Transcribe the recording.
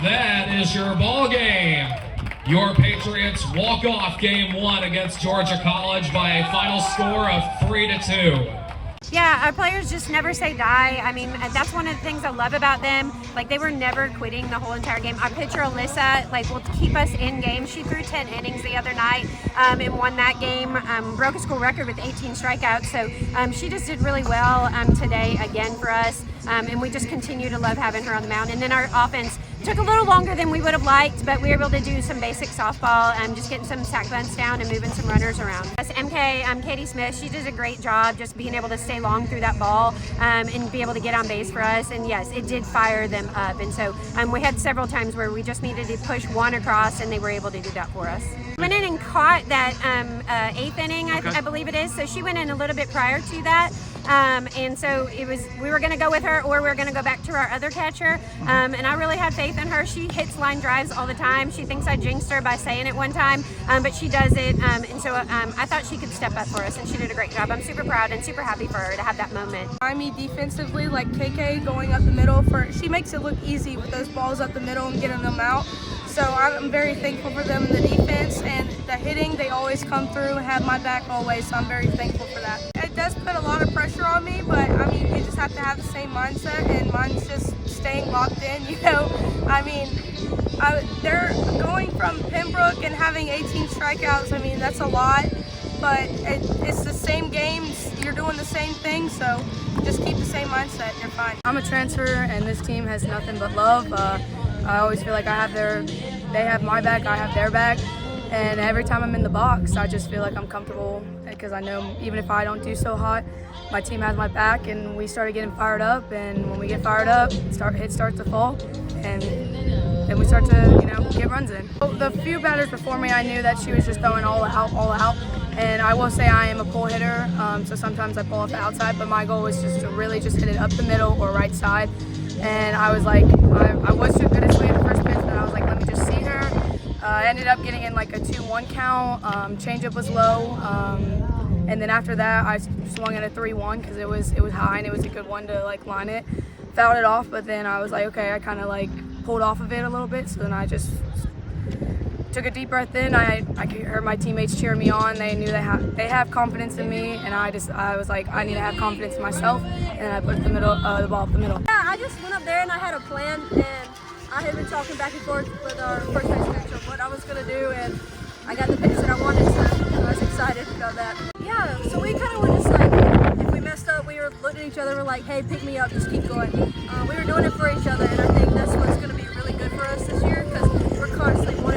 that is your ball game. Your Patriots walk off game 1 against Georgia College by a final score of 3-2. Yeah, our players just never say die. I mean, that's one of the things I love about them. Like, they were never quitting the whole entire game. Our pitcher, Alyssa, will keep us in games. She threw 10 innings the other night and won that game, broke a school record with 18 strikeouts. So she just did really well today again for us. And we just continue to love having her on the mound. And then our offense took a little longer than we would have liked, but we were able to do some basic softball, just getting some sack bunts down and moving some runners around. Yes, MK, Katie Smith, she does a great job just being able to stay long through that ball and be able to get on base for us. And yes, it did fire them up. And so we had several times where we just needed to push one across, and they were able to do that for us. Went in and caught that 8th inning, I believe it is. So she went in a little bit prior to that. And so we were going to go with her, or we were going to go back to our other catcher. And I really had faith in her. She hits line drives all the time. She thinks I jinxed her by saying it one time, but she does it. And so I thought she could step up for us, and she did a great job. I'm super proud and super happy for her to have that moment. I mean, defensively, like KK going up the middle, she makes it look easy with those balls up the middle and getting them out. So I'm very thankful for them in the defense, and the hitting, they always come through and have my back always, so I'm very thankful for that. It does put a lot of pressure on me, but I mean, you just have to have the same mindset, and mine's just staying locked in, you know. I mean, they're going from Pembroke and having 18 strikeouts, I mean, that's a lot, but it's the same games, you're doing the same thing, so just keep the same mindset, you're fine. I'm a transfer, and this team has nothing but love. I always feel like they have my back, I have their back, and every time I'm in the box, I just feel like I'm comfortable because I know even if I don't do so hot, my team has my back, and we started getting fired up, and when we get fired up, hits start to fall, and then we start to, get runs in. The few batters before me, I knew that she was just throwing all out, and I will say I am a pull hitter, so sometimes I pull off the outside, but my goal was just to really just hit it up the middle or right side. And I was like, I was too good at swinging the first pitch, but I was like, let me just see her. I ended up getting in like a 2-1 count. Changeup was low, and then after that, I swung at a 3-1 because it was high and it was a good one to line it. Fouled it off, but then I was like, okay, I kind of pulled off of it a little bit. So then I just took a deep breath in. I heard my teammates cheer me on. They knew they have confidence in me, and I was like, I need to have confidence in myself, and I put the ball up the middle. Yeah, I just went up there and I had a plan, and I had been talking back and forth with our first base coach of what I was going to do, and I got the pitch that I wanted, so I was excited about that. Yeah, so we kind of were just like, if we messed up, we were looking at each other, we're like, hey, pick me up, just keep going. We were doing it for each other, and I think that's what's going to be really good for us this year, because we're constantly wanting